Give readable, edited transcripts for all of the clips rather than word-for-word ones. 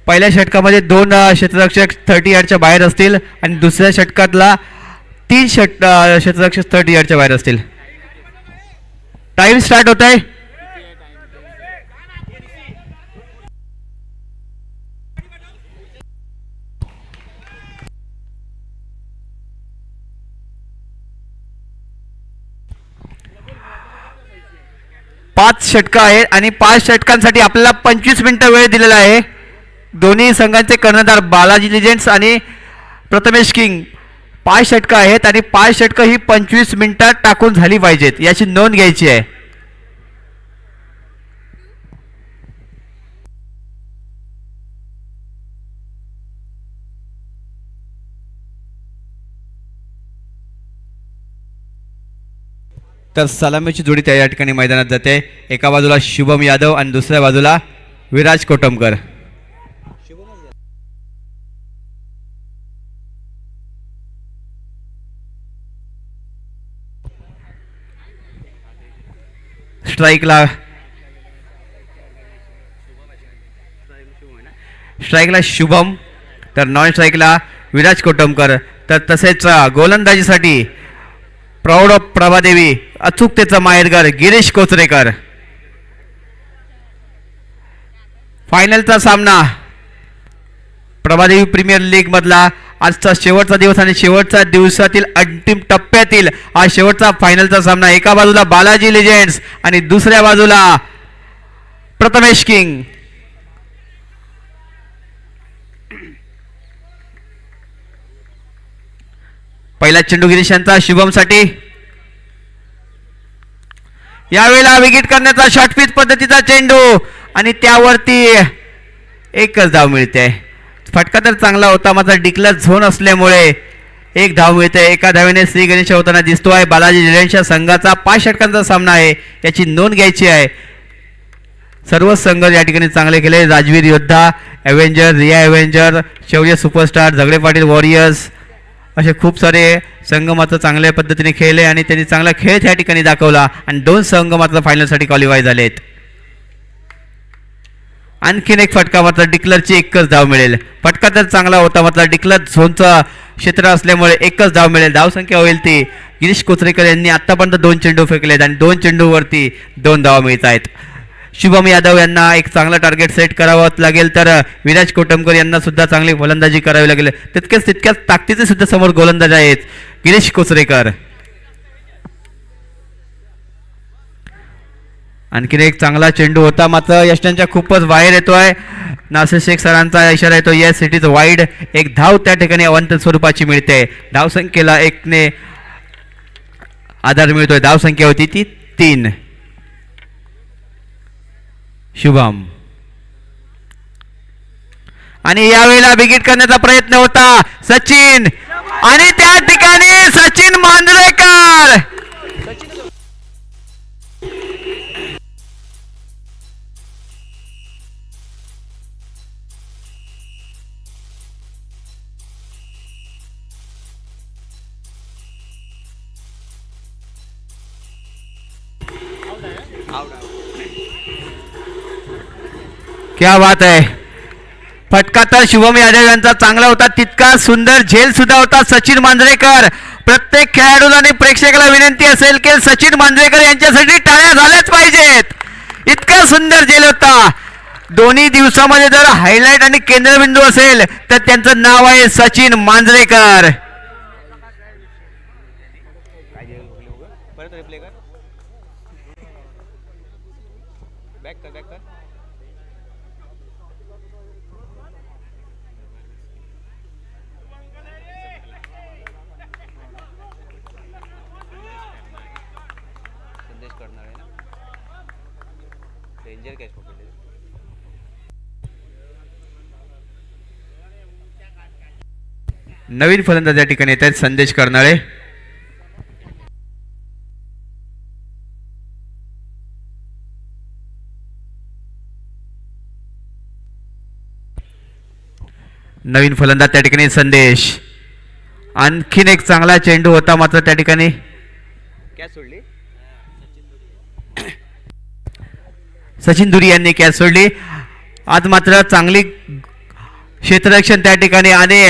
पहिल्या षटकामध्ये 2 क्षेत्ररक्षक 30 यार्डच्या बाहेर असतील आणि दुसऱ्या षटकातला 3 क्षेत्ररक्षक 30 यार्डच्या बाहेर असतील. टाइम स्टार्ट होत आहे. पाच षटकं आहेत आणि 5 षटकांसाठी आपल्याला 25 मिनिटं वेळ दिलेला आहे. दोन्ही संघांचे कर्णधार बालाजी लिजेंड्स आणि प्रथमेश किंग 5 षटकं आहेत आणि 5 षटकं ही 25 मिनिटात टाकून झाली पाहिजेत याची नोंद घ्यायची आहे. तर सलामीची जोडी त्या या ठिकाणी मैदानात जाते. एका बाजूला शुभम यादव आणि दुसऱ्या बाजूला विराज कोटमकर. स्ट्राईकला शुभम तर नॉन स्ट्राईकला विराज कोटमकर. तर तसेच गोलंदाजीसाठी प्रौढ प्रभादेवी अचूकतेचा माहेरघर गिरीश कोचरेकर. फायनलचा सामना प्रभादेवी प्रीमियर लीग मधला आजचा शेवटचा दिवस आणि शेवटच्या दिवसातील अंतिम टप्प्यातील हा शेवटचा फायनलचा सामना. एका बाजूला बालाजी लिजेंड्स आणि दुसऱ्या बाजूला प्रथमेश किंग. पहिला चेंडू गिरीश यांचा शुभमसाठी. यावेळेला विकेट करण्याचा शॉर्टपिच पद्धतीचा चेंडू आणि त्यावरती एकच धाव मिळते. फटका तर चांगला होता मात्र डिक्लेअर झोन असल्यामुळे एक धाव मिळते. एका धावेने श्री गणेश होताना दिसतोय. बालाजी लिजेंड्सच्या संघाचा 5 षटकांचा सामना आहे याची नोंद घ्यायची आहे. सर्व संघ या ठिकाणी चांगले केले. राजवीर योद्धा, एव्हेंजर, रिया एव्हेंजर, शौर्य सुपरस्टार, झगडे पाटील वॉरियर्स असे खूप सारे संघ मात्र चांगल्या पद्धतीने खेळले आणि त्यांनी चांगला खेळ या ठिकाणी दाखवला आणि 2 संघ मात्र फायनलसाठी क्वालिफाय झालेत. आणखीन एक फटका मात्र डिक्लरची एकच धाव मिळेल. फटका तर चांगला होता मात्र डिक्लर झोनचा क्षेत्र असल्यामुळे एकच धाव मिळेल. धावसंख्या होईल ती. गिरीश कोचरेकर यांनी आतापर्यंत 2 चेंडू फेकलेत आणि 2 चेंडूवरती 2 धावा मिळत आहेत. शुभम यादव यांना एक चांगला टार्गेट सेट करावं लागेल तर विराज कोटमकर यांना सुद्धा चांगली गोलंदाजी करावी लागेल. तितक्याच ताकदीचे सुद्धा समोर गोलंदाज आहेत गिरीश कोचरेकर. आणखीन एक चांगला चेंडू होता मात्र यष्टांच्या खूपच बाहेर येतोय. नासिर शेख सरांचा इशारा येतो येस इट इज वाईड. एक धाव त्या ठिकाणी अवंत स्वरूपाची मिळते. धावसंख्येला 1 ने आधार मिळतोय. धावसंख्या होती ती 3. शुभम आणि यावेळेला विकेट करण्याचा प्रयत्न होता सचिन आणि त्या ठिकाणी सचिन मांजरेकर. क्या बात आहे. फटका तर शुभम यादव यांचा चांगला होता. तितका सुंदर झेल सुद्धा होता सचिन मांजरेकर. प्रत्येक खेळाडूला आणि प्रेक्षकाला विनंती असेल की सचिन मांजरेकर यांच्यासाठी टाळ्या झाल्याच पाहिजेत. इतका सुंदर झेल होता. दोन्ही दिवसामध्ये जर हायलाइट आणि केंद्रबिंदू असेल तर त्यांचं नाव आहे सचिन मांजरेकर. नवीन फलंदाज या ठिकाणी येत आहेत संदेश करणारे. नवीन फलंदाज त्या ठिकाणी संदेश. आणखीन एक चांगला चेंडू होता मात्र त्या ठिकाणी कॅच सोडली. सचिन धुरी यांनी कॅच सोडली. आज मात्र चांगली क्षेत्ररक्षण त्या ठिकाणी आणि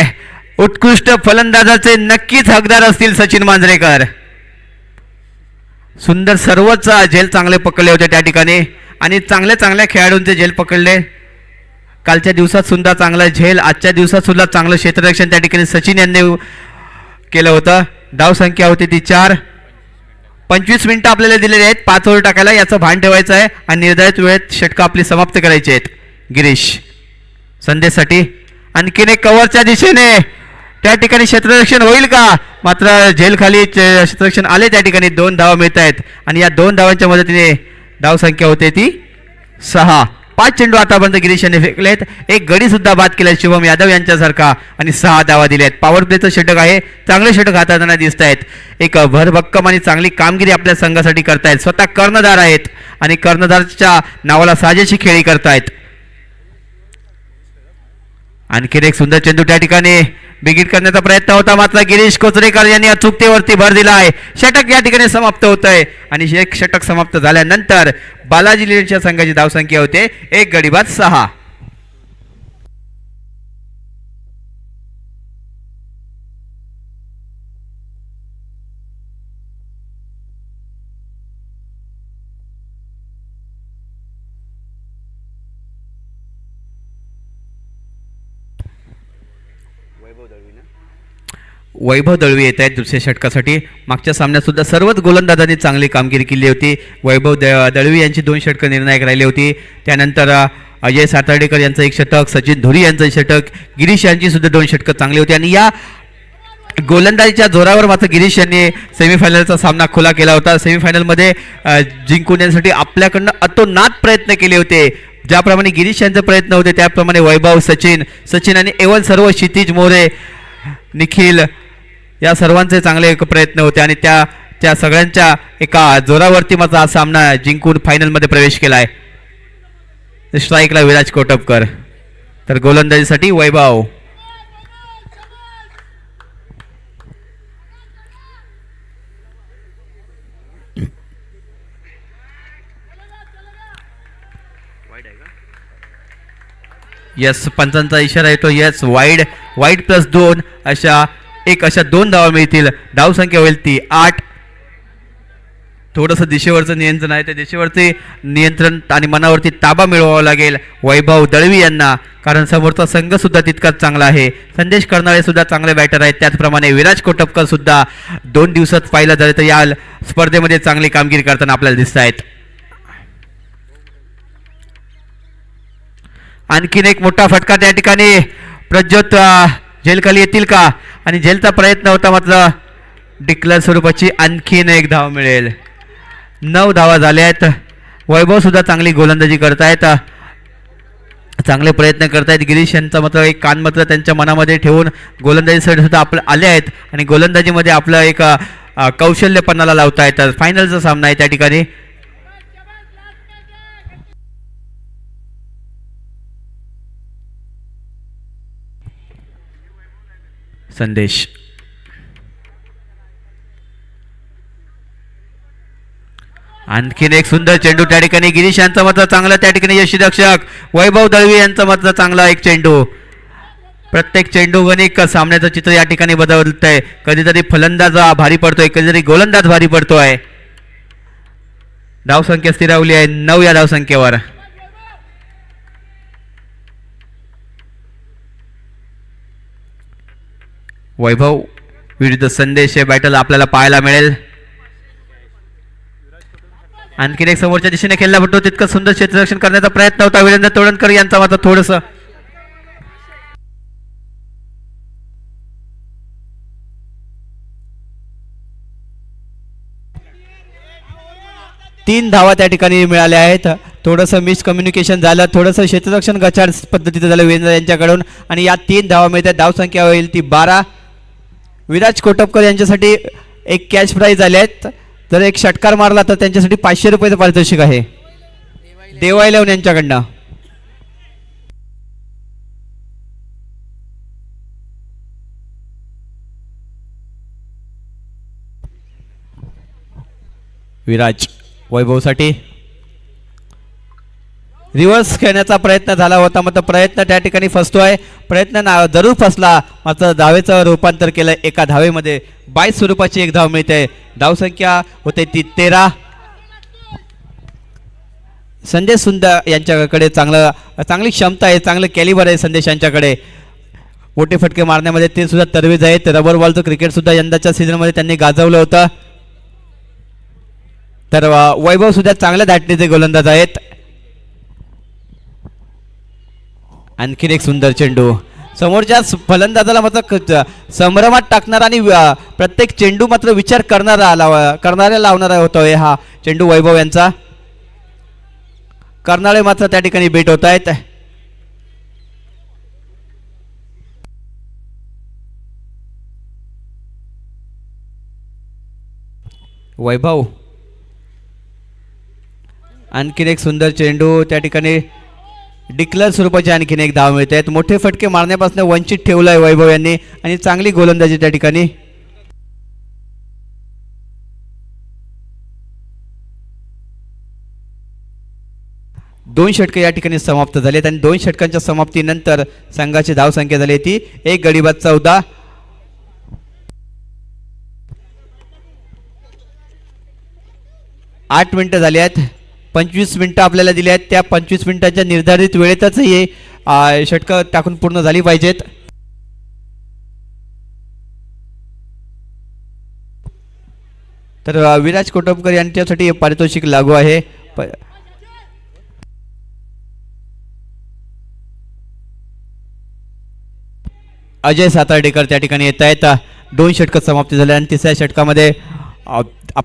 उत्कृष्ट फलंदाजाचे नक्कीच हकदार असतील सचिन मांजरेकर. सुंदर सर्वच झेल चांगले पकडले होते त्या ठिकाणी आणि चांगल्या चांगल्या खेळाडूंचे झेल पकडले. कालच्या दिवसात सुद्धा चांगला झेल, आजच्या दिवसात सुद्धा चांगलं क्षेत्ररक्षण त्या ठिकाणी सचिन यांनी केलं होतं. धाव संख्या होती ती 4. 25 मिनिटं आपल्याला दिलेली आहेत 5 ओव्हर टाकायला, याचं भान ठेवायचं आहे आणि निर्धारित वेळेत षटकं आपली समाप्त करायची आहेत. गिरीश संदेशसाठी आणखीन एक कव्हरच्या दिशेने त्या ठिकाणी क्षेत्ररक्षण होईल का, मात्र झेल खाली क्षेत्ररक्षण आले त्या ठिकाणी 2 धावा मिळत आहेत आणि या 2 धावांच्या मदतीने धाव संख्या होते ती 6. 5 चेंडू आतापर्यंत गिरीश यांनी फेकलेत, एक गडी सुद्धा बाद केलाय शुभम यादव यांच्यासारखा आणि 6 धावा दिल्या आहेत. पॉवर प्लेचं षटक आहे, चांगले षटक हाताळताना दिसत आहेत. एक भरभक्कम आणि चांगली कामगिरी आपल्या संघासाठी करतायत. स्वतः कर्णधार आहेत आणि कर्णधारच्या नावाला साजेशी खेळी करतायत. आणखीन एक सुंदर चेंडू त्या ठिकाणी बिगिट करण्याचा प्रयत्न होता, मात्र गिरीश कोचरेकर यांनी अचूकतेवरती भर दिला आहे. षटक या ठिकाणी समाप्त होत आहे आणि एक षटक समाप्त झाल्यानंतर बालाजी लिडेच्या संघाची धावसंख्या होते 1 गडी बाद 6. वैभव दळवी येत आहेत दुसऱ्या षटकासाठी. मागच्या सामन्यात सुद्धा सर्वच गोलंदाजांनी चांगली कामगिरी केली होती. वैभव दळवी यांची 2 षटकं निर्णायक राहिली होती. त्यानंतर अजय सातार्डेकर यांचं 1 षटक, सचिन धुरी यांचं षटक, गिरीश यांची सुद्धा 2 षटकं चांगली होती आणि या गोलंदाजीच्या जोरावर मात्र गिरीश यांनी सेमीफायनलचा सामना खुला केला होता. सेमीफायनलमध्ये जिंकून येण्यासाठी आपल्याकडनं अतोनात प्रयत्न केले होते. ज्याप्रमाणे गिरीश यांचे प्रयत्न होते त्याप्रमाणे वैभव, सचिन आणि एवल सर्व, क्षितिज मोरे, निखिल या सर्वांचे चांगले प्रयत्न होते आणि त्या सगळ्यांच्या एका जोरावरती मात्र हा सामना जिंकून फायनलमध्ये प्रवेश केला आहे. स्ट्राईकला विराज कोटपकर, तर गोलंदाजीसाठी वैभव. यस, पंचांचा इशारा येतो. यस, वाईड +2 अशा 2 धावा मिळतील. धावसंख्या होईल ती 8. थोडंसं दिशेवरचं नियंत्रण आहे, त्या दिशेवरचे नियंत्रण आणि मनावरती ताबा मिळवावा लागेल वैभव दळवी यांना, कारण समोरचा संघ सुद्धा तितकाच चांगला आहे. संदेश करणारे सुद्धा चांगले बॅटर आहेत. त्याचप्रमाणे विराज कोटपकर सुद्धा 2 दिवसात पाहिलं झालं तर या स्पर्धेमध्ये चांगली कामगिरी करताना आपल्याला दिसत आहेत. आणखीन एक मोठा फटका त्या ठिकाणी प्रज्योत झेलखाली येतील का, आणि झेलचा प्रयत्न होता मात्र डिक्लेअर स्वरूपाची आणखीन एक धाव मिळेल. 9 धावा झाल्या आहेत. वैभव सुद्धा चांगली गोलंदाजी करतायत, चांगले प्रयत्न करतायत. गिरीश यांचा मात्र एक कान मात्र त्यांच्या मनामध्ये ठेवून गोलंदाजीसाठी सुद्धा आपलं आले आहेत आणि गोलंदाजीमध्ये आपलं एक कौशल्यपणाला लावता येतात. फायनलचा सामना आहे त्या ठिकाणी. संदेश आणखीन एक सुंदर चेंडू त्या ठिकाणी. गिरीश यांचा मात्र चांगला त्या ठिकाणी यष्टीरक्षक. वैभव दळवी यांचा मात्र चांगला एक चेंडू. प्रत्येक चेंडू गणिक सामन्याचं चित्र या ठिकाणी बदलत आहे. कधीतरी फलंदाज भारी पडतोय, कधीतरी गोलंदाज भारी पडतोय. धावसंख्या स्थिरावली आहे 9 या धावसंख्येवर. वैभव विरुद्ध संदेश हे बॅटल आपल्याला पाहायला मिळेल. आणखीन एक समोरच्या दिशेने खेळला पडतो, तितकं सुंदर क्षेत्ररक्षण करण्याचा प्रयत्न होता वीरेंद्र तोडणकर यांचा, मात्र थोडस 3 धावा त्या ठिकाणी मिळाल्या आहेत. थोडंसं मिसकम्युनिकेशन झालं, थोडंसं क्षेत्ररक्षण गचाड पद्धतीचं झालं वीरेंद्र यांच्याकडून आणि या 3 धावा मिळतात. धावसंख्या होईल ती 12. विराज कोटपकर यांच्यासाठी एक कॅच प्राईज आले आहेत. जर एक षटकार मारला तर त्यांच्यासाठी 500 रुपयाचं पारितोषिक आहे देवाईलवन यांच्याकडनं. विराज वैभवसाठी रिव्हर्स खेळण्याचा प्रयत्न झाला होता, मात्र प्रयत्न त्या ठिकाणी फसतोय. प्रयत्न जरूर फसला, मात्र धावेचं रूपांतर केलं एका धावेमध्ये. 22 स्वरूपाची एक धाव मिळते. धावसंख्या होते ती 13. संदेश सुंदर यांच्याकडे चांगली क्षमता आहे, चांगलं कॅलिबर आहे संदेश यांच्याकडे. मोठे फटके मारण्यामध्ये ते सुद्धा तरवेज आहेत. रबर बॉलचं क्रिकेट सुद्धा यंदाच्या सीझनमध्ये त्यांनी गाजवलं होतं. तर वैभव सुद्धा चांगल्या धाटणीचे गोलंदाज आहेत. आणखीन एक सुंदर चेंडू, समोरच्या फलंदाजाला मात्र संभ्रमात टाकणारा आणि प्रत्येक चेंडू मात्र विचार करणाऱ्या लावणारा होतोय हा चेंडू वैभव यांचा. कर्नाळे मात्र त्या ठिकाणी बेट होत आहेत. वैभव आणखीन एक सुंदर चेंडू, त्या ठिकाणी डिक्लेअर स्वरूपाची आणखीन एक धाव मिळते. मोठे फटके मारण्यापासून वंचित ठेवलाय वैभव यांनी आणि चांगली गोलंदाजी त्या ठिकाणी. दोन षटके या ठिकाणी समाप्त झालेत आणि 2 षटकांच्या समाप्तीनंतर संघाची धावसंख्या झाली ती 1 गडी बाद 14. आठ मिनिटं झाली आहेत. 25 मिनिटं आपल्याला दिली आहेत. त्या 25 मिनिटांच्या निर्धारित वेळेतच हे षटकं टाकून पूर्ण झाली पाहिजेत. तर विराज कोटमकर यांच्यासाठी पारितोषिक लागू आहे. अजय सातार्डेकर त्या ठिकाणी येत आहेत. 2 षटकं समाप्ती झाले आणि तिसऱ्या षटकामध्ये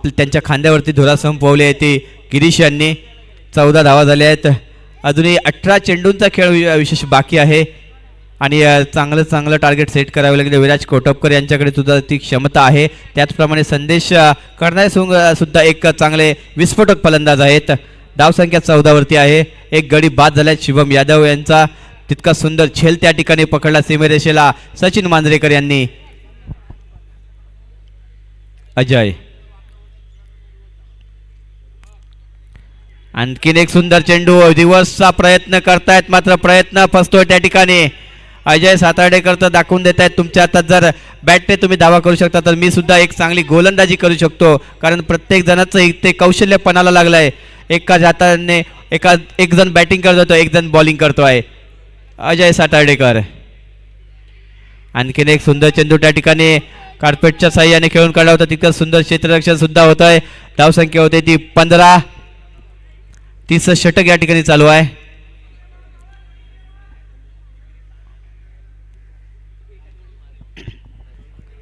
त्यांच्या खांद्यावरती धुरा संपवली आहे ती गिरीश यांनी. 14 धावा झाल्या आहेत. अजूनही 18 चेंडूंचा खेळ विशेष बाकी आहे आणि चांगलं टार्गेट सेट करावे लागेल. विराज कोटपकर यांच्याकडे सुद्धा ती क्षमता आहे. त्याचप्रमाणे संदेश करणारे सुद्धा एक चांगले विस्फोटक फलंदाज आहेत. धावसंख्या 14 वरती आहे. एक गडी बाद झाला शिवम यादव यांचा. तितका सुंदर झेल त्या ठिकाणी पकडला सीमेरेषेला सचिन मांजरेकर यांनी. अजय आणखीन एक सुंदर चेंडू, रिव्हर्सचा प्रयत्न करतायत मात्र प्रयत्न फसतोय त्या ठिकाणी. अजय सातार्डेकर तर दाखवून देत आहेत तुमच्या हातात जर बॅटने तुम्ही दावा करू शकता तर मी सुद्धा एक चांगली गोलंदाजी करू शकतो. कारण प्रत्येक जणाचं ते कौशल्य पणाला लागलंय. एका हाताने एक जण बॅटिंग करतो, एक जण बॉलिंग करतोय. अजय सातार्डेकर आणखीन एक सुंदर चेंडू त्या ठिकाणी कार्पेटच्या साह्याने खेळून काढला होता. तितकं सुंदर क्षेत्ररक्षण सुद्धा होत आहे. धावसंख्या होते ती 15. 30 षटक या ठिकाणी चालू आहे.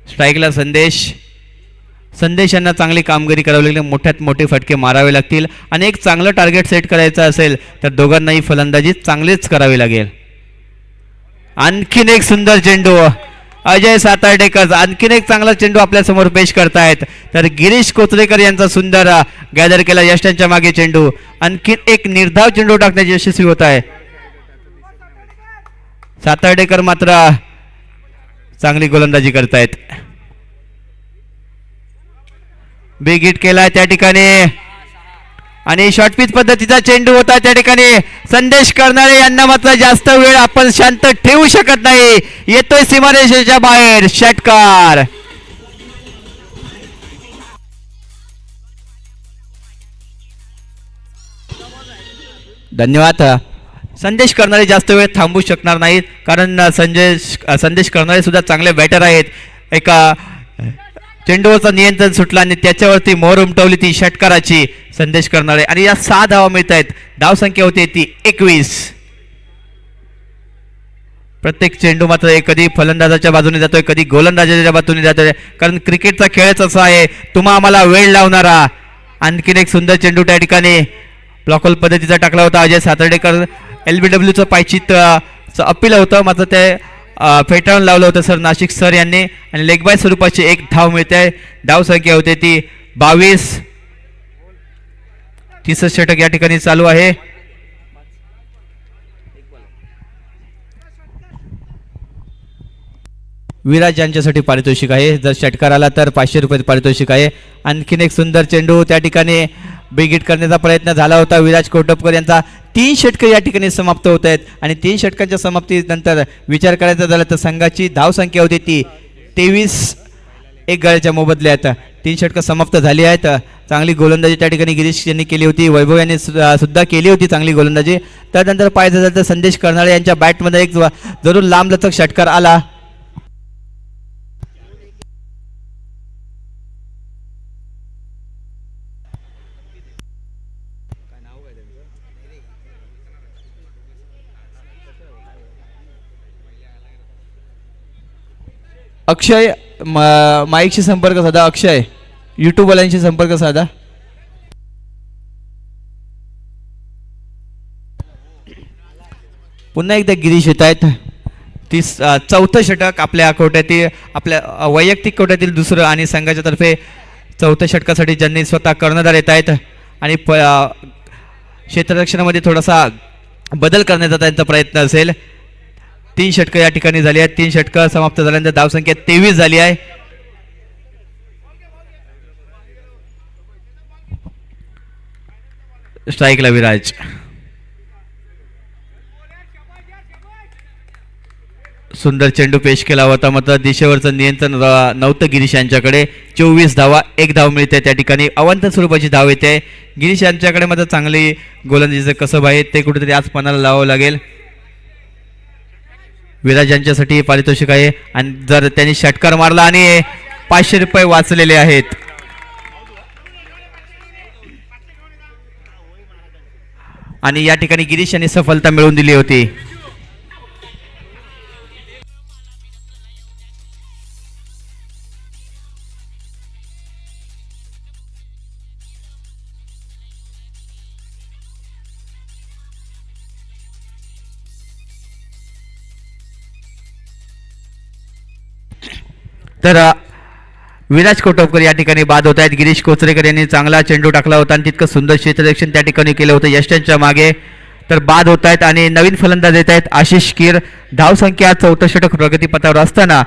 स्ट्राईकला संदेश यांना चांगली कामगिरी करावी लागली. मोठ्यात मोठे फटके मारावे लागतील आणि एक चांगलं टार्गेट सेट करायचं असेल तर दोघांनाही फलंदाजी चांगलीच करावी लागेल. आणखीन एक सुंदर चेंडू, अजय सातार्डेकर आणखीन एक चांगला चेंडू आपल्या समोर पेश करतायत. तर गिरीश कोचरेकर यांचा सुंदर गॅदर केला यष्टांच्या मागे चेंडू. आणखीन एक निर्धाव चेंडू टाकण्याची यशस्वी होत आहे. सातार्डेकर मात्र चांगली गोलंदाजी करतायत. बिग हिट केलाय त्या ठिकाणी आणि शॉर्टपिच पद्धतीचा चेंडू होता त्या ठिकाणी. संदेश करणारे यांना मात्र जास्त वेळ आपण शांत ठेवू शकत नाही. येतोय सीमारेषेच्या बाहेर षटकार. धन्यवाद. संदेश करणारे जास्त वेळ थांबू शकणार नाहीत कारण संदेश करणारे सुद्धा चांगले बॅटर आहेत. एका चेंडूवरचं नियंत्रण सुटलं आणि त्याच्यावरती मोहर उमटवली ती षटकाराची संदेश करणारे आणि या 6 धावा मिळत आहेत. धावसंख्या होती ती 21. प्रत्येक चेंडू मात्र कधी फलंदाजाच्या बाजूने जातोय, कधी गोलंदाजाच्या बाजूने जातोय. कारण क्रिकेटचा खेळच असा आहे, तुम्हा आम्हाला वेळ लावणारा. आणखीन एक सुंदर चेंडू त्या ठिकाणी ब्लॉकहोल पद्धतीचा टाकला होता. अजय सातार्डेकर LBWचं पायचित अपील होतं मात्र ते फेटाळून लावलं होतं सर नाशिक सर यांनी आणि लेग बाय स्वरूपाची एक धाव मिळते. धावसंख्या होते ती 22. 30 षटक या ठिकाणी चालू आहे. विराज यांच्यासाठी पारितोषिक आहे. जर षटकार आला तर 500 रुपये पारितोषिक आहे. आणखीन एक सुंदर चेंडू त्या ठिकाणी बिग करण्याचा प्रयत्न झाला होता विराज कोटपकर यांचा. 3 षटके या ठिकाणी समाप्त होत आहेत आणि 3 षटकांच्या समाप्तीनंतर विचार करायचा झाला तर संघाची धावसंख्या होती ती 23. एक गळ्याच्या मोबदल्यात 3 षटकं समाप्त झाली आहेत. चांगली गोलंदाजी त्या ठिकाणी गिरीश यांनी केली होती, वैभव यांनी सुद्धा केली होती चांगली गोलंदाजी. त्यानंतर पाहायचं झालं तर संदेश कर्नाळे यांच्या बॅटमध्ये एक जरूर लांबलचक षटकार आला. अक्षय माईकशी संपर्क साधा. अक्षय यूट्यूबवाल्यांशी संपर्क साधा. पुन्हा एकदा गिरीश येत आहेत. 4थं षटक आपल्या कोट्यातील, आपल्या वैयक्तिक कोट्यातील दुसरं आणि संघाच्या तर्फे 4थ्या षटकासाठी ज्यांनी स्वतः कर्णधार येत आहेत आणि क्षेत्ररक्षणामध्ये थोडासा बदल करण्याचा त्यांचा प्रयत्न असेल. 3 षटकं या ठिकाणी झाली आहेत. 3 षटकं समाप्त झाल्यानंतर धावसंख्या 23 झाली आहे. स्ट्राईकला विराज. सुंदर चेंडू पेश केला होता, मात्र दिशेवरचं नियंत्रण नव्हतं गिरीश यांच्याकडे. 24 धावा, 1 धाव मिळते त्या ठिकाणी. अवंत स्वरूपाची धाव येते. गिरीश यांच्याकडे मात्र चांगली गोलंदाजीचं कसब आहे, ते कुठेतरी आज पणाला लावावं लागेल. विराज यांच्यासाठी पारितोषिक आहे आणि जर त्यांनी षटकार मारला आणि 500 रुपये वाचलेले आहेत. आणि या ठिकाणी गिरीश यांनी सफलता मिळवून दिली होती. तर विराज कोटपकर या ठिकाणी बाद होत आहेत. गिरीश कोचरेकर यांनी चांगला चेंडू टाकला होता आणि तितकं सुंदर क्षेत्ररक्षण त्या ठिकाणी केलं होतं यष्ट्यांच्या मागे. तर बाद होत आहेत आणि नवीन फलंदाज येत आहेत आशिष कीर. धावसंख्या 4थं षटक प्रगतीपथावर असताना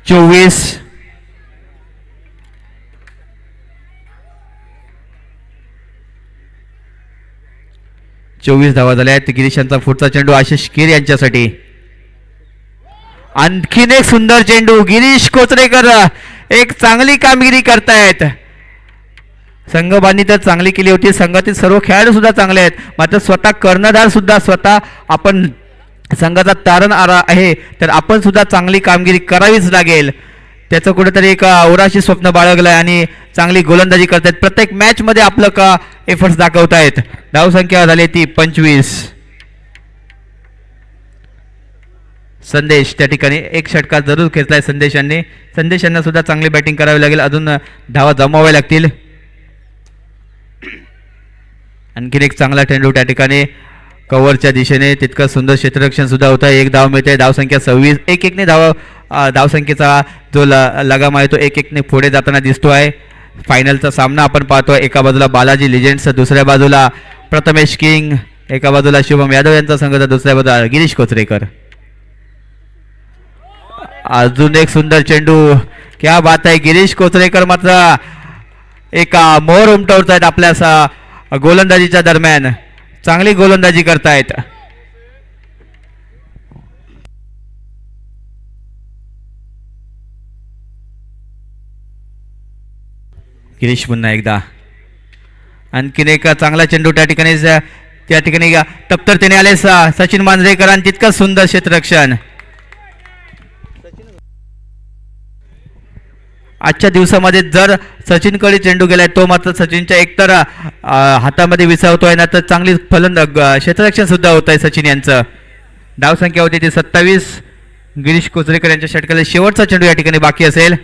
24 धावा झाल्या आहेत. गिरीश यांचा पुढचा चेंडू आशिष कीर यांच्यासाठी. आणखीन एक सुंदर चेंडू. गिरीश कोचरेकर एक चांगली कामगिरी करतायत. संघबांनी तर चांगली केली होती, संघातील सर्व खेळाडू सुद्धा चांगले आहेत, मात्र स्वतः कर्णधार सुद्धा स्वतः आपण संघाचा तारण आहे तर आपण सुद्धा चांगली कामगिरी करावीच लागेल. त्याचं कुठेतरी एक ओराशी स्वप्न बाळगलंय आणि चांगली गोलंदाजी करतायत. प्रत्येक मॅच मध्ये आपलं का एफर्ट्स दाखवतायत. धावसंख्या झाली ती 25. संदेश त्या ठिकाणी एक षटकार जरूर खेचलाय संदेशांनी. संदेशांना सुद्धा चांगली बॅटिंग करावी लागेल, अजून धावा जमवाव्या लागतील. आणखीन एक चांगला चेंडू त्या ठिकाणी कव्हरच्या दिशेने, तितकं सुंदर क्षेत्ररक्षण सुद्धा होतं. 1 धाव मिळते. धावसंख्या 26. 1-1 धावसंख्येचा जो लगाम आहे तो 1-1 पुढे जाताना दिसतो आहे. फायनलचा सामना आपण पाहतोय. एका बाजूला बालाजी लिजेंड्स, दुसऱ्या बाजूला प्रथमेश किंग, एका बाजूला शुभम यादव यांचा संघ, तर दुसऱ्या बाजूला गिरीश कोचरेकर. अजून एक सुंदर चेंडू. क्या बात आहे. गिरीश कोचरेकर मात्र एका मोर उमटवत आहेत आपल्या गोलंदाजीच्या दरम्यान. चांगली गोलंदाजी करतायत. गिरीश पुन्हा एकदा. आणखीन एक चांगला चेंडू त्या ठिकाणी तप्तरतेने आले सचिन मांजरेकर आणि तितकं सुंदर क्षेत्ररक्षण. आजच्या दिवसामध्ये जर सचिनकडे चेंडू गेलाय तो मात्र सचिनच्या एकतर हातामध्ये विसावतोय ना तर चांगली क्षेत्ररक्षण सुद्धा होत आहे सचिन यांचं. धावसंख्या होती ती 27. गिरीश कोचरेकर यांच्या षटकाला शेवटचा चेंडू या ठिकाणी बाकी असेल.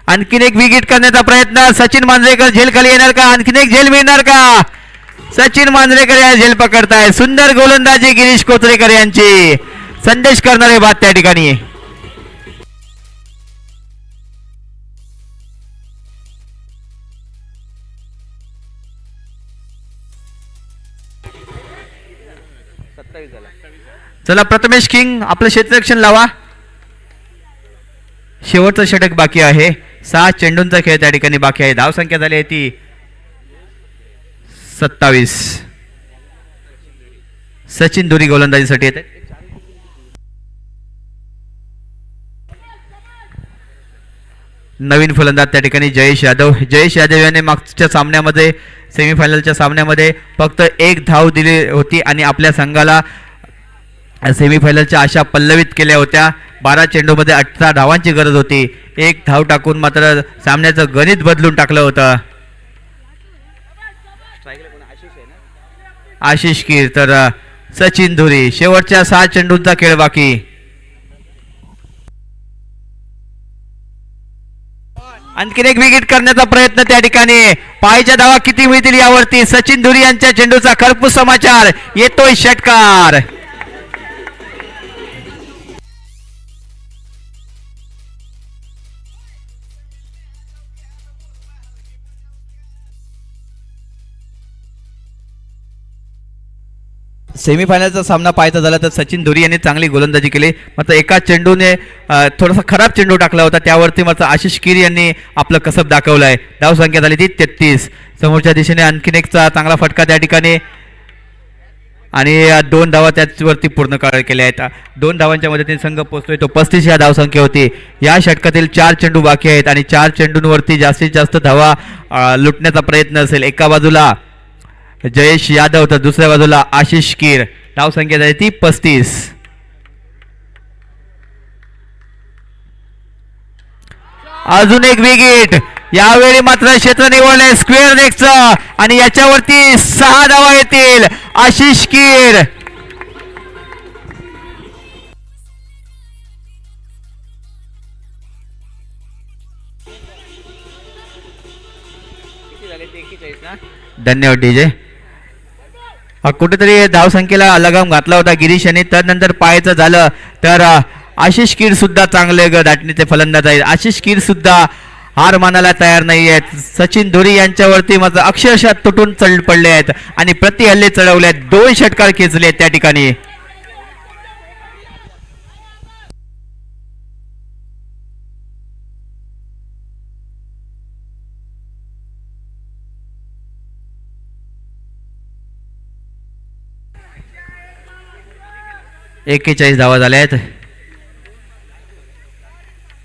आणखीन एक विकेट करण्याचा प्रयत्न. सचिन मांजरेकर झेल खाली येणार का? आणखीन एक झेल मिळणार का? सचिन मांजरेकर या झेल पकडताय. सुंदर गोलंदाजी गिरीश कोचरेकर यांची. संदेश करणारे बाद त्या ठिकाणी. चला प्रथमेश किंग आपलं क्षेत्ररक्षण लावा. शेवटचं षटक बाकी आहे. 6 चेंडूंचा खेळ त्या ठिकाणी बाकी आहे. धावसंख्या झाली आहे ती 27. सचिन धुरी गोलंदाजीसाठी येते. नवीन फलंदाज त्या ठिकाणी जयेश यादव. जयेश यादव याने मागच्या सामन्यामध्ये सेमीफायनलच्या सामन्यामध्ये फक्त एक धाव दिली होती आणि आपल्या संघाला सेमीफायनलच्या आशा पल्लवित केल्या होत्या. 12 चेंडूमध्ये 18 धावांची गरज होती. एक धाव टाकून मात्र सामन्याचं गणित बदलून टाकलं होतं. आशिष कीर तर सचिन धुरी. शेवटच्या 6 चेंडूंचा खेळ बाकी. आणखीन एक विकेट करण्याचा प्रयत्न त्या ठिकाणी. पायच्या धावा किती मिळतील यावरती. सचिन धुरी यांच्या चेंडूचा खरपूस समाचार. येतोय षटकार. सेमीफायनलचा सामना पाहायचा झाला तर सचिन धुरी यांनी चांगली गोलंदाजी केली. मात्र एका चेंडूने थोडासा खराब चेंडू टाकला होता. त्यावरती मात्र आशिष कीर यांनी आपलं कसब दाखवलं आहे. धावसंख्या झाली ती 33. समोरच्या दिशेने आणखीन एक चांगला फटका त्या ठिकाणी आणि 2 धावा त्याचवरती पूर्ण केल्या आहेत. 2 धावांच्या मदतीने संघ पोहोचतोय तो 35 या धावसंख्या होती. या षटकातील 4 चेंडू बाकी आहेत आणि 4 चेंडूंवरती जास्तीत जास्त धावा लुटण्याचा प्रयत्न असेल. एका बाजूला जयेश यादव तर दुसऱ्या बाजूला आशिष कीर. धावसंख्या झाली ती 35. अजून एक विकेट. यावेळी मात्र क्षेत्र निवडले स्क्वेअर लेगचं आणि याच्यावरती 6 धावा येतील. आशिष कीर धन्यवाद डीजे. कुठेतरी धावसंख्येला लगाम घातला होता गिरीश यांनी. त्यानंतर पाहायचं झालं तर आशिष कीर सुद्धा चांगले दाटणीचे फलंदाज आहेत. आशिष कीर सुद्धा हार मानायला तयार नाही आहेत. सचिन धुरी यांच्यावरती मात्र अक्षरशः तुटून चढ पडले आहेत आणि प्रतिहल्ले चढवले आहेत. 2 षटकार खेचले आहेत त्या ठिकाणी. एकेचाळीस धावा झाल्या आहेत.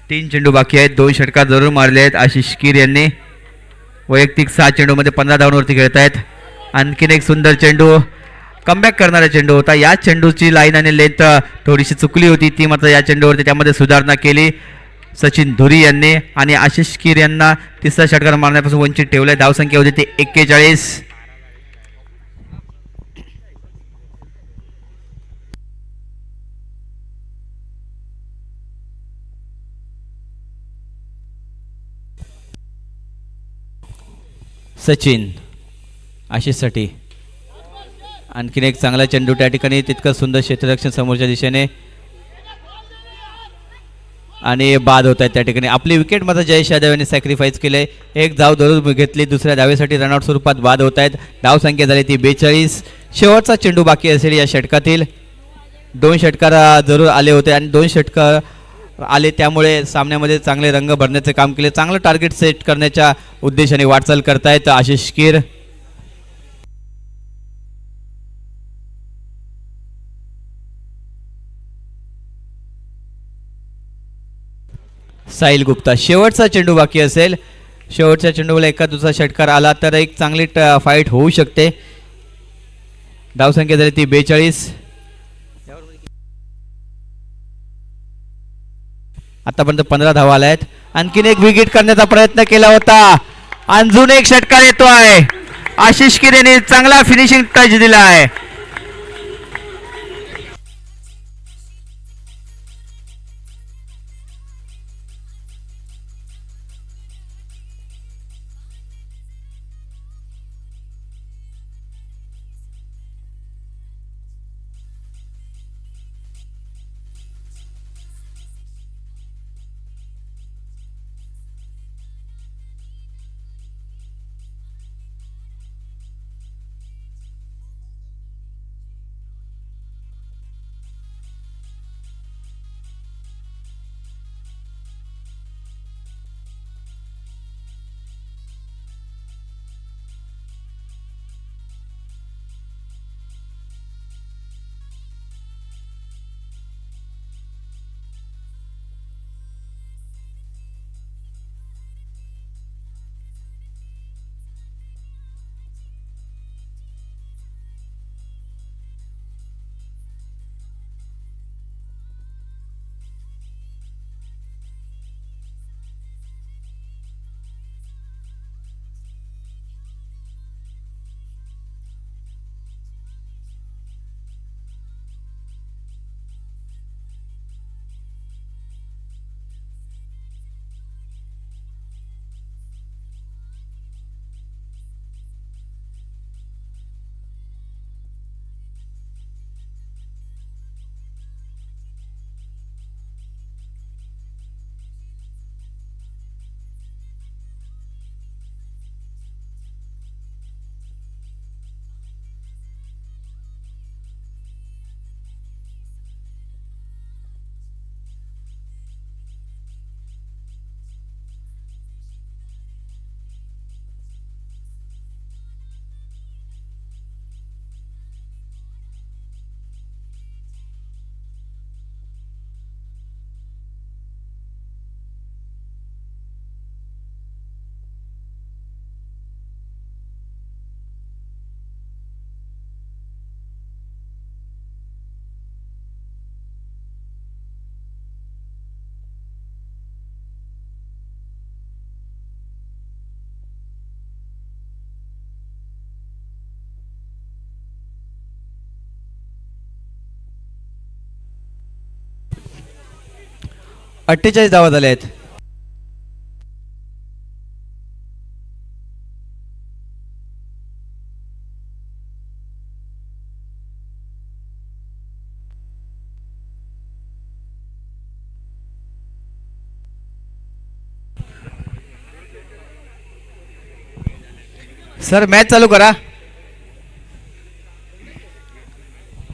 3 चेंडू बाकी आहेत. 2 षटकार जरूर मारले आहेत आशिष कीर यांनी. वैयक्तिक 6 चेंडूमध्ये 15 धावांवरती खेळत आहेत. आणखीन एक सुंदर चेंडू कमबॅक करणारा चेंडू होता. या चेंडूची लाईन आणि लेंथ थोडीशी चुकली होती. ती मात्र या चेंडूवरती त्यामध्ये सुधारणा केली सचिन धुरी यांनी आणि आशिष कीर यांना तिसरा षटकार मारण्यापासून वंचित ठेवलंय. धावसंख्या होती ती 41. सचिन आशिषसाठी आणखीन एक चांगला चेंडू त्या ठिकाणी. तितकं सुंदर क्षेत्ररक्षण समोरच्या दिशेने आणि बाद होत आहेत त्या ठिकाणी. आपली विकेट मात्र जयेश यादव यांनी सॅक्रिफाईस केले. एक धाव जरूर घेतली. दुसऱ्या धावेसाठी रनआउट स्वरूपात बाद होत आहेत. धावसंख्या झाली ती 42. शेवटचा चेंडू बाकी असेल या षटकातील. 2 षटकार जरूर आले होते आणि 2 षटकार आले त्यामुळे सामन्यामध्ये चांगले रंग भरण्याचे काम केले. चांगलं टार्गेट सेट करण्याच्या उद्देशाने वाटचाल करतायत आशिष कीर. साहिल गुप्ता. शेवटचा चेंडू बाकी असेल. शेवटच्या चेंडूला एका दुसरा षटकार आला तर एक चांगली फाईट होऊ शकते. धावसंख्या झाली ती 42. आतापर्यंत 15 धावा आल्या आहेत. आणखीन एक विकेट करण्याचा प्रयत्न केला होता. अजून एक षटकार येतोय. आशिष कीर यांनी चांगला फिनिशिंग टच दिला आहे. 48 धावा झाल्या आहेत. सर मॅच चालू करा.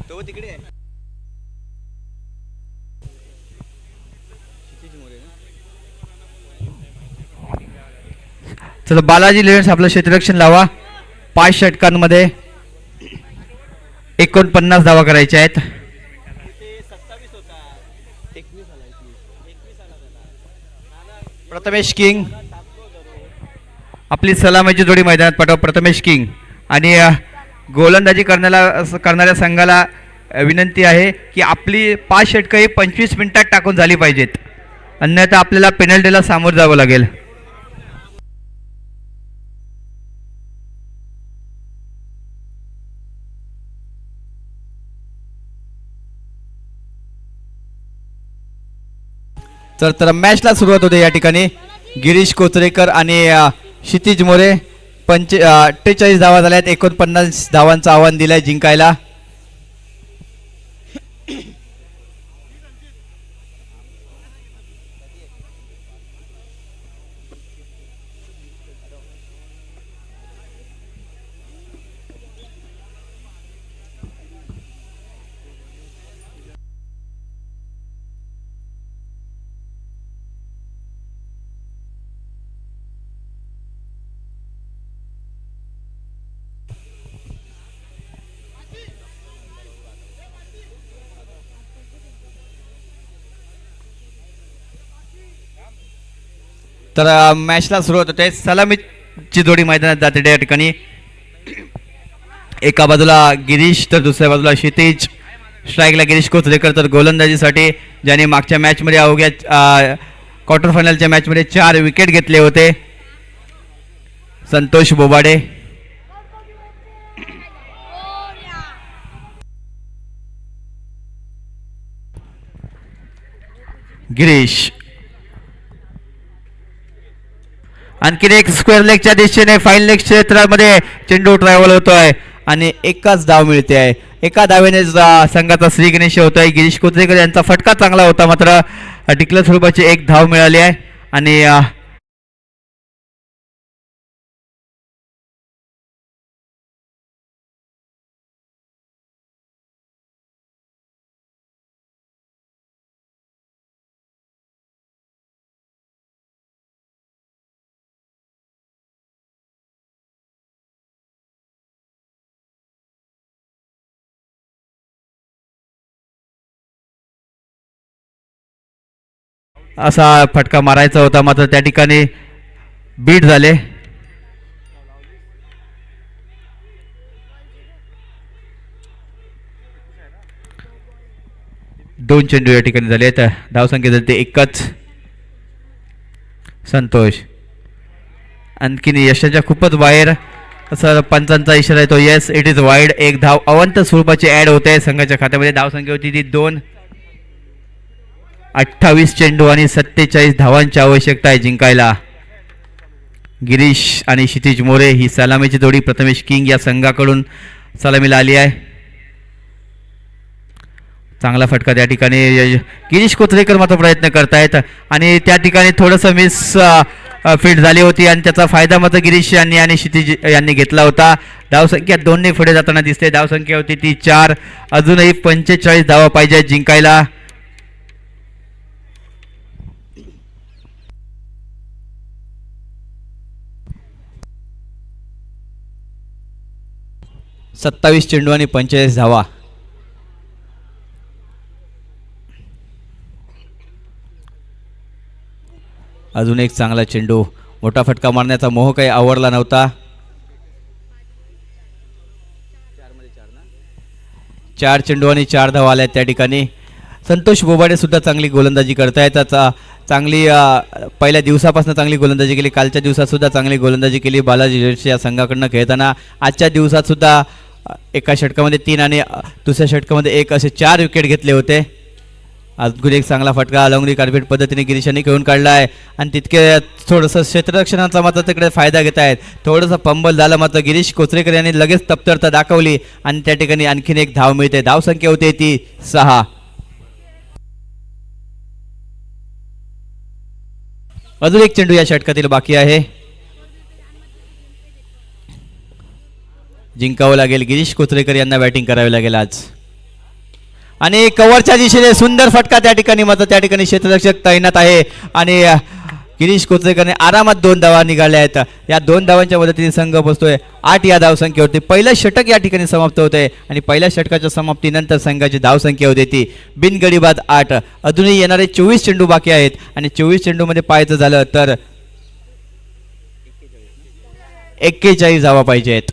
तो तिकडे आहे. चला बालाजी लिडर्स आपलं क्षेत्ररक्षण लावा. 5 षटकांमध्ये 49 धावा करायच्या आहेत. प्रथमेश किंग आपली सलामीची जोडी मैदानात पाठव. प्रथमेश किंग आणि गोलंदाजी करणाऱ्या संघाला विनंती आहे की आपली 5 षटकं ही 25 मिनिटात टाकून झाली पाहिजेत, अन्यथा आपल्याला पेनल्टीला सामोरं जावं लागेल. तर मॅचला सुरुवात होते. या ठिकाणी गिरीश कोचरेकर आणि क्षितिज मोरे 48 धावा झाल्या आहेत. 49 धावांचं आव्हान दिलंय जिंकायला. तर मॅचला सुरुवात होते. सलामीची जोडी मैदानात जाते. त्या ठिकाणी एका बाजूला गिरीश तर दुसऱ्या बाजूला क्षितिज. स्ट्राईकला गिरीश कोचरेकर, तर गोलंदाजीसाठी ज्याने मागच्या मॅचमध्ये अवघ्या क्वार्टर फायनलच्या मॅचमध्ये 4 विकेट घेतले होते, संतोष बोबाडे. गिरीश आणखीन एक स्क्वेअर लेगच्या दिशेने फाईन लेग क्षेत्रामध्ये चेंडू ट्रॅव्हल होतोय आणि एकच धाव मिळते आहे. एका धावेने संघाचा श्री गणेश होतोय. गिरीश कोचरेकर यांचा फटका चांगला होता, मात्र डिक्लेअर स्वरूपाची 1 धाव मिळाली आहे. आणि असा फटका मारायचा होता, मात्र त्या ठिकाणी बीट झाले. दोन चेंडू या ठिकाणी झाले. तर धावसंख्या झाली ते 1च. संतोष आणखीन यशाच्या खूपच बाहेर असं पंचांचा इशारा येतो. Yes, it is wide. 1 धाव अवंत स्वरूपाची ऍड होते संघाच्या खात्यामध्ये. धावसंख्या होती ती 2. 28 चेंडू आणि 47 धावांची आवश्यकता आहे जिंकायला. गिरीश आणि क्षितिज मोरे ही सलामीची जोडी प्रथमेश किंग या संघाकडून सलामीला आली आहे. चांगला फटका त्या ठिकाणी. गिरीश कोचरेकर मात्र प्रयत्न करतायत आणि त्या ठिकाणी थोडंसं मिस फिट झाली होती आणि त्याचा फायदा मात्र गिरीश यांनी आणि क्षितिज यांनी घेतला होता. धावसंख्या 2ने पुढे जाताना दिसते. धावसंख्या होती ती 4. अजूनही 45 धावा पाहिजे जिंकायला. सत्तावीस चेंडू आणि 45 धावा. अजून एक चांगला चेंडू. मोठा फटका मारण्याचा मोह काही आवडला नव्हता. 4 चेंडू आणि 4 धावा आल्या त्या ठिकाणी. संतोष बोबाडे सुद्धा चांगली गोलंदाजी करतायत. चांगली पहिल्या दिवसापासून चांगली गोलंदाजी केली. कालच्या दिवसात सुद्धा चांगली गोलंदाजी केली बालाजी लिडर्स या संघाकडनं खेळताना. आजच्या दिवसात सुद्धा एका षटकामध्ये 3 आणि दुसऱ्या षटकामध्ये 1 असे 4 विकेट घेतले होते. अजून एक चांगला फटका लॉंगरी कार्पेट पद्धतीने गिरीशाने खेळून काढला आहे आणि तितके थोडंसं क्षेत्ररक्षणाचा मात्र तिकडे फायदा घेत आहेत. थोडंसं फंबल झालं मात्र गिरीश कोचरेकर यांनी लगेच तप्तरता दाखवली आणि त्या ठिकाणी आणखीन एक धाव मिळते. धावसंख्या होते ती 6. अजून एक चेंडू या षटकातील बाकी आहे. जिंकावं लागेल. गिरीश कोचरेकर यांना बॅटिंग करावी लागेल आज. आणि कव्हरच्या दिशेने सुंदर फटका त्या ठिकाणी मात्र त्या ठिकाणी क्षेत्ररक्षक तैनात आहे आणि गिरीश कोचरेकरने आरामात 2 धावा निघाल्या आहेत. या 2 धावांच्या मदतीने संघ पोहोचतोय 8 या धावसंख्येवरती. पहिलं षटक या ठिकाणी समाप्त होतंय आणि पहिल्या षटकाच्या समाप्तीनंतर संघाची धावसंख्या होती ती बिनगडी बाद 8. अजूनही येणारे 24 चेंडू बाकी आहेत आणि 24 चेंडूमध्ये पाहायचं झालं तर 41 धावा पाहिजेत.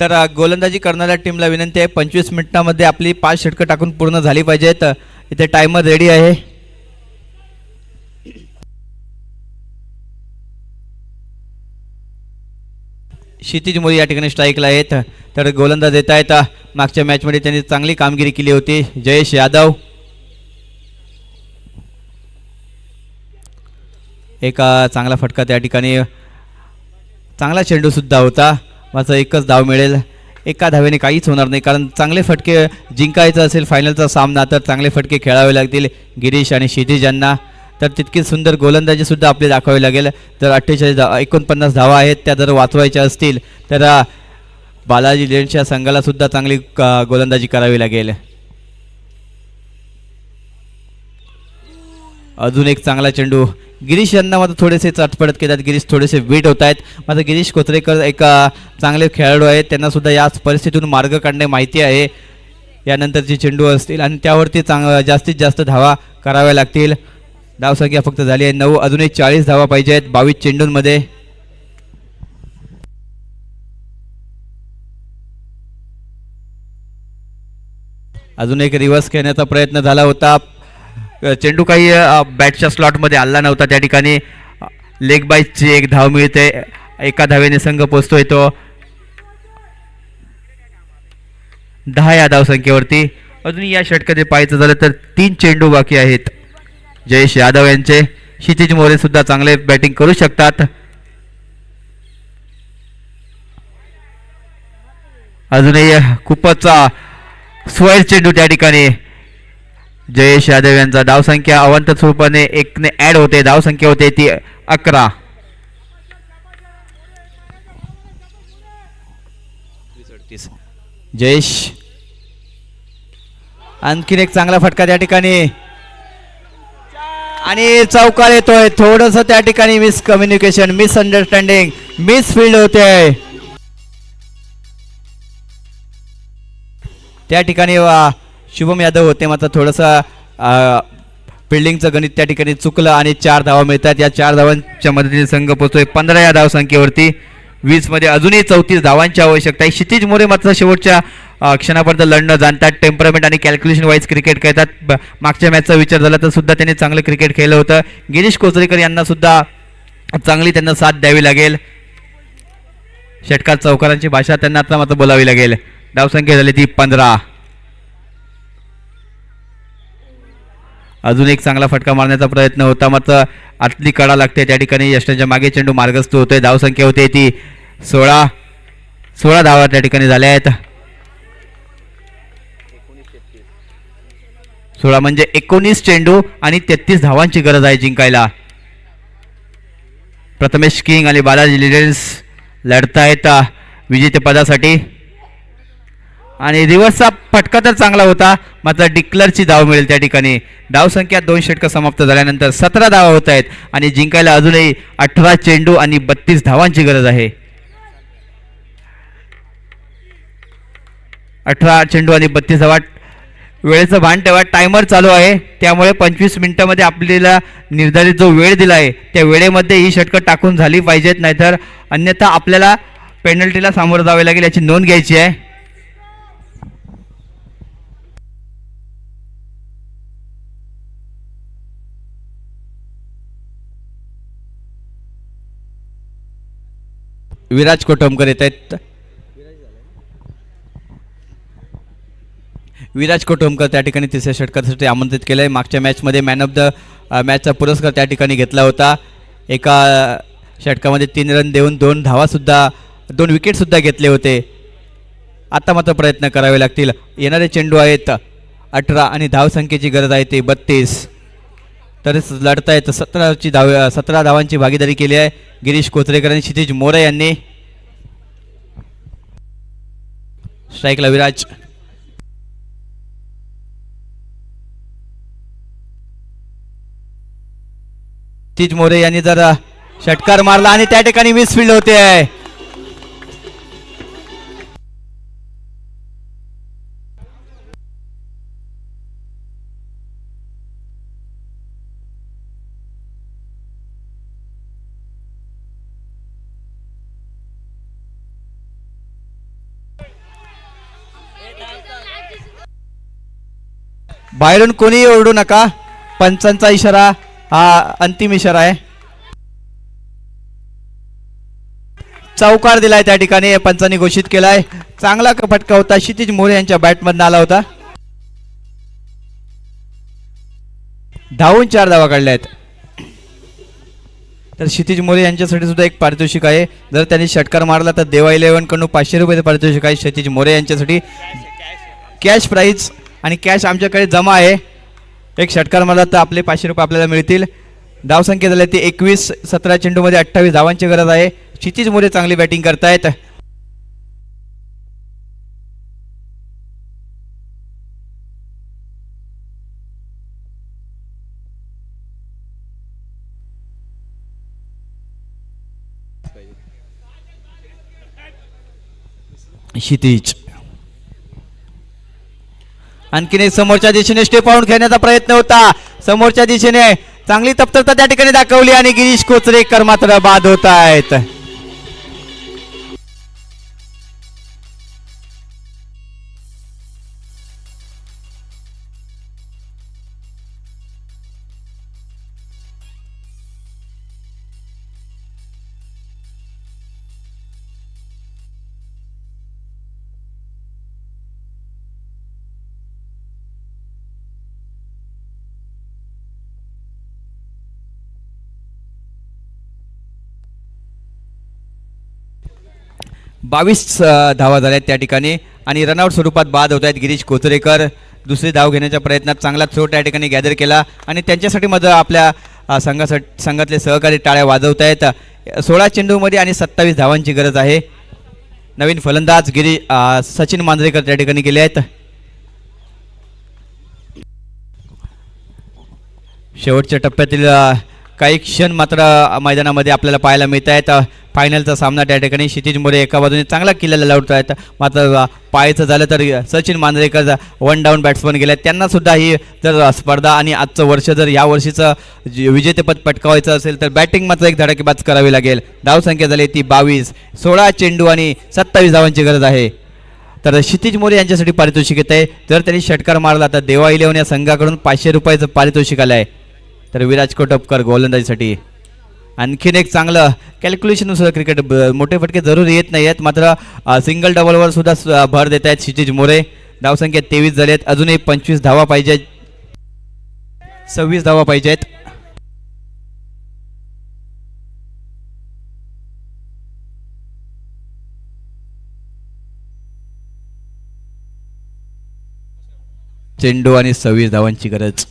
तर गोलंदाजी करणाऱ्या टीमला विनंती आहे 25 मिनिटांमध्ये आपली 5 षटकं टाकून पूर्ण झाली पाहिजेत. इथे टायमर रेडी आहे. क्षितिज मोरे या ठिकाणी स्ट्राईकला आहेत. तर गोलंदाज येत आहेत. मागच्या मॅचमध्ये त्यांनी चांगली कामगिरी केली होती. जयेश यादव एक चांगला फटका त्या ठिकाणी. चांगला चेंडू सुद्धा होता. मात्र एकच धाव मिळेल. एका धावेने काहीच होणार नाही कारण चांगले फटके जिंकायचं असेल फायनलचा सामना तर चांगले फटके खेळावे लागतील गिरीश आणि क्षितिज यांना. तर तितकी सुंदर गोलंदाजी सुद्धा आपली दाखवावी लागेल. जर 49 धावा आहेत त्या जर वाचवायच्या असतील तर बालाजी लेंडच्या संघाला सुद्धा चांगली गोलंदाजी करावी लागेल. अजून एक चांगला चेंडू. गिरीश यांना मात्र थोडेसे चटपट केतात. गिरीश थोडेसे वीट होत आहेत. मात्र गिरीश कोचरेकर एक चांगले खेळाडू आहेत. त्यांना सुद्धा याच परिस्थितीतून मार्ग काढणे माहिती आहे. यानंतरचे चेंडू असतील आणि त्यावरती जास्तीत जास्त धावा कराव्या लागतील. धावसंख्या फक्त झाली आहे 9. अजूनही 40 धावा पाहिजेत 22 चेंडूंमध्ये. अजून एक रिव्हर्स खेळण्याचा प्रयत्न झाला होता. चेंडू काही बॅटच्या स्लॉटमध्ये आला नव्हता. त्या ठिकाणी लेग बाईची एक धाव मिळते. एका धावेने संघ पोचतोय तो 10 या धावसंख्येवरती. अजून या षटकामध्ये पाहायचं झालं तर 3 चेंडू बाकी आहेत जयेश यादव यांचे. क्षितिज मोरे सुद्धा चांगले बॅटिंग करू शकतात. अजूनही खूपच स्वैर चेंडू त्या ठिकाणी. जयेश यादव यांचा धावसंख्या अवंत स्वरूपाने 1 ने ऍड होते. धावसंख्या होते ती 11. जयेश आणखीन एक चांगला फटका त्या ठिकाणी आणि चौकार येतोय. थोडस त्या ठिकाणी मिसकम्युनिकेशन मिसअंडरस्टँडिंग मिसफिल्ड होते त्या ठिकाणी. शुभम यादव होते मात्र थोडंसं फिल्डिंगचं गणित त्या ठिकाणी चुकलं आणि 4 धावा मिळतात. या 4 धावांच्या मदतीने संघ पोहोचतोय 15 या धावसंख्येवरती. 20 मध्ये अजूनही 34 धावांची आवश्यकता आहे. क्षितिज मोरे मात्र शेवटच्या क्षणापर्यंत लढणं जाणतात. टेम्परामेंट आणि कॅल्क्युलेशन वाईज क्रिकेट खेळतात. मागच्या मॅचचा विचार झाला तर सुद्धा त्यांनी चांगलं क्रिकेट खेळलं होतं. गिरीश कोचरेकर यांना सुद्धा चांगली त्यांना साथ द्यावी लागेल. षटकार चौकारांची भाषा त्यांना आता मात्र बोलावी लागेल. धावसंख्या झाली ती 15. अजून एक चांगला फटका मारण्याचा प्रयत्न होता मात्र आतली कडा लागते त्या ठिकाणी. यष्टांच्या मागे चेंडू मार्गस्थ होतोय. धावसंख्या होते ती 16 धावा त्या ठिकाणी झाल्या आहेत. 16 म्हणजे 19 चेंडू आणि 33 धावांची गरज आहे जिंकायला. प्रथमेश किंग आणि बालाजी लिडेन्स लढतायत विजेतेपदासाठी. आणि रिव्हर्सचा फटका तर चांगला होता मात्र डिक्लरची धाव मिळेल त्या ठिकाणी. धावसंख्या 2 षटकं समाप्त झाल्यानंतर 17 धावा होत आहेत आणि जिंकायला अजूनही 18 चेंडू आणि 32 धावांची गरज आहे. 18 चेंडू आणि 32 धावा वेळेचं भान ठेवा, टायमर चालू आहे, त्यामुळे 25 मिनिटामध्ये आपल्याला निर्धारित जो वेळ दिला आहे त्या वेळेमध्ये ही षटकं टाकून झाली पाहिजेत, नाहीतर अन्यथा आपल्याला पेनल्टीला सामोरं जावे लागेल, याची नोंद घ्यायची आहे. विराज कोटमकर येत आहेत. विराज कोटमकर त्या ठिकाणी तिसऱ्या षटकासाठी आमंत्रित केलं आहे. मागच्या मॅचमध्ये मॅन ऑफ द मॅचचा पुरस्कार त्या ठिकाणी घेतला होता. एका षटकामध्ये 3 रन देऊन 2 धावासुद्धा 2 विकेटसुद्धा घेतले होते. आता मात्र प्रयत्न करावे लागतील. येणारे चेंडू आहेत 18 आणि धावसंख्येची गरज आहे ते 32. तरीच लढतायत 17 धावांची भागीदारी केली आहे गिरीश कोचरेकर आणि क्षितिज मोरे यांनी. स्ट्राईकला विराज. क्षितिज मोरे यांनी जर षटकार मारला आणि त्या ठिकाणी मिसफील्ड होते आहे. बाहेरून कोणी ओरडू नका, पंचांचा इशारा हा अंतिम इशारा आहे. चौकार दिलाय त्या ठिकाणी पंचांनी घोषित केलाय. चांगला फटका होता, क्षितिज मोरे यांच्या बॅटमधून आला होता. धावून 4 धावा काढल्या आहेत. तर क्षितिज मोरे यांच्यासाठी सुद्धा एक पारितोषिक आहे. जर त्यांनी षटकार मारला तर देवा 11 कडून 500 रुपये पारितोषिक आहे क्षितिज मोरे यांच्यासाठी. कॅश प्राईज आणि कॅश आमच्याकडे जमा आहे. एक षटकार मारला तर आपले 500 रुपये आपल्याला मिळतील. धावसंख्या झाली ती 21. 17 चेंडूमध्ये 28 धावांची गरज आहे. क्षितिज मोरे चांगली बॅटिंग करतायत. क्षितिज आणखीन एक समोरच्या दिशेने स्टेप आउट खेळण्याचा प्रयत्न होता. समोरच्या दिशेने चांगली तत्परता त्या ठिकाणी दाखवली आणि गिरीश कोचरेकर मात्र बाद होत आहेत. बावीस धावा झाल्यात त्या ठिकाणी आणि रनआउट स्वरूपात बाद होत आहेत गिरीश कोचरेकर. दुसरी धाव घेण्याच्या प्रयत्नात चांगला थ्रो त्या ठिकाणी गॅदर केला आणि त्यांच्यासाठी मात्र आपल्या संघातले सहकारी टाळ्या वाजवत आहेत. 16 चेंडूमध्ये आणि 27 धावांची गरज आहे. नवीन फलंदाज सचिन मांजरेकर त्या ठिकाणी गेले आहेत. शेवटच्या टप्प्यातील काही क्षण मात्र मैदानामध्ये आपल्याला पाहायला मिळत आहेत. फायनलचा सामना त्या ठिकाणी क्षितिज मोरे एका बाजूने चांगला किल्ल्याला लावत आहेत. मात्र पाहायचं झालं तर सचिन मांजरेकर 1 डाऊन बॅट्समन गेले आहेत. त्यांना सुद्धा ही जर स्पर्धा आणि आजचं वर्ष जर या वर्षीचं विजेतेपद पटकावायचं असेल तर बॅटिंग मात्र एक धडाकेबाज करावी लागेल. धावसंख्या झाली ती 22. 16 चेंडू आणि 27 धावांची गरज आहे. तर क्षितिज मोरे यांच्यासाठी पारितोषिक येत आहे. जर त्यांनी षटकार मारला तर देवा 11 या संघाकडून 500 रुपयाचं पारितोषिक आलं आहे. तर विराज कोटमकर गोलंदाजीसाठी आणखीन एक चांगलं कॅल्क्युलेशननुसार क्रिकेट मोठे फटके जरूर येत नाही आहेत. मात्र सिंगल डबलवर सुद्धा भर देत आहेत क्षितिज मोरे. धावसंख्या 23 झाली आहेत. अजूनही 25 धावा पाहिजेत. 26 धावा पाहिजेत. चेंडू आणि 26 धावांची गरज.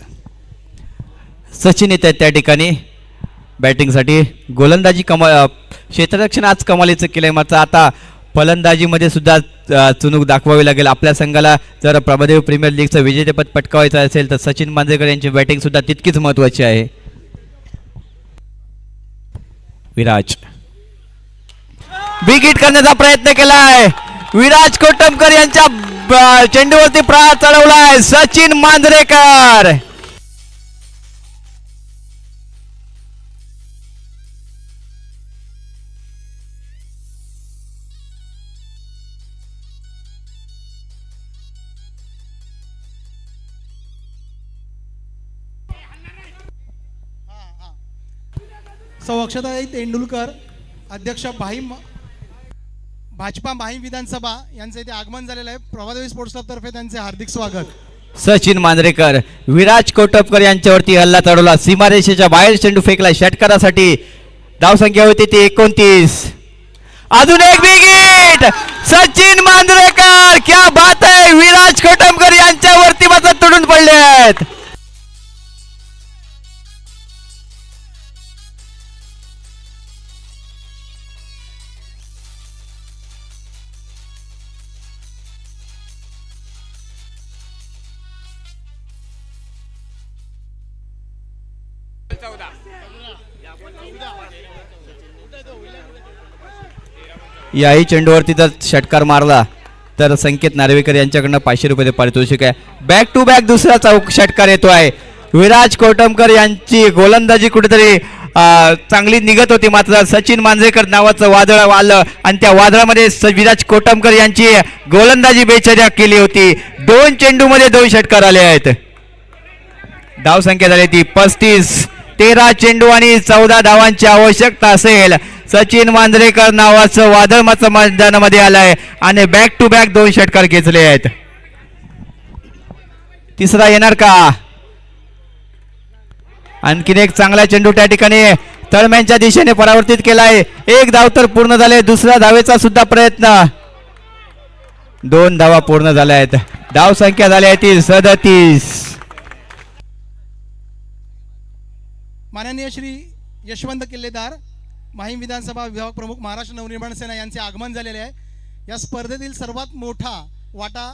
सचिन येत आहेत त्या ठिकाणी बॅटिंगसाठी. गोलंदाजी क्षेत्ररक्षण आज कमालीचं केलंय. मात्र आता फलंदाजीमध्ये सुद्धा चुणूक दाखवावी लागेल आपल्या संघाला. जर प्रभादेव प्रीमियर लीगचं विजेतेपद पटकावायचं असेल तर सचिन मांजरेकर यांची बॅटिंग सुद्धा तितकीच महत्वाची आहे. विराज बिग हिट करण्याचा प्रयत्न केलाय. विराज कोटमकर यांच्या चेंडूवरती प्रहार चढवलाय सचिन मांजरेकर. सौ अक्षताताई तेंडुलकर अध्यक्ष भाजपा माहीम विधानसभा यांचं इथे आगमन झालेलं आहे. प्रभादेवी स्पोर्ट्स क्लब तर्फे त्यांचे हार्दिक स्वागत. सचिन मांजरेकर विराज कोटपकर यांच्यावरती हल्ला चढवला. सीमारेषेच्या बाहेर चेंडू फेकला षटकारासाठी. धावसंख्या होती ती 29. अजून एक बिग हिट सचिन मांजरेकर. क्या बात आहे. विराज कोटमकर यांच्यावरती मात्र तुडून पडले आहेत. याही चेंडूवरती जर षटकार मारला तर संकेत नार्वेकर यांच्याकडनं 500 रुपये पारितोषिक आहे. बॅक टू बॅक दुसरा षटकार येतो आहे. विराज कोटमकर यांची गोलंदाजी कुठेतरी चांगली निघत होती, मात्र सचिन मांजरेकर नावाचं वादळ आलं आणि त्या वादळामध्ये विराज कोटमकर यांची गोलंदाजी बेचर्या केली होती. 2 चेंडूमध्ये 2 षटकार आले आहेत. धावसंख्या झाली ती 35. 13 चेंडू आणि 14 धावांची आवश्यकता असेल. सचिन मांजरेकर नावाचं वादळ मात्र मैदानामध्ये आलंय आणि बॅक टू बॅक 2 षटकार खेचले आहेत. तिसरा येणार का? आणखीन एक चांगला चेंडू त्या ठिकाणी तळम्यांच्या दिशेने परावर्तित केलाय. 1 धाव तर पूर्ण झाले. दुसऱ्या धावेचा सुद्धा प्रयत्न. 2 धावा पूर्ण झाल्या आहेत. धाव संख्या झाली आहे ती 37. माननीय श्री यशवंत किल्लेदार माहीम विधानसभा विभाग प्रमुख महाराष्ट्र नवनिर्माण सेना यांचे आगमन झालेले आहे. या स्पर्धेतील सर्वात मोठा वाटा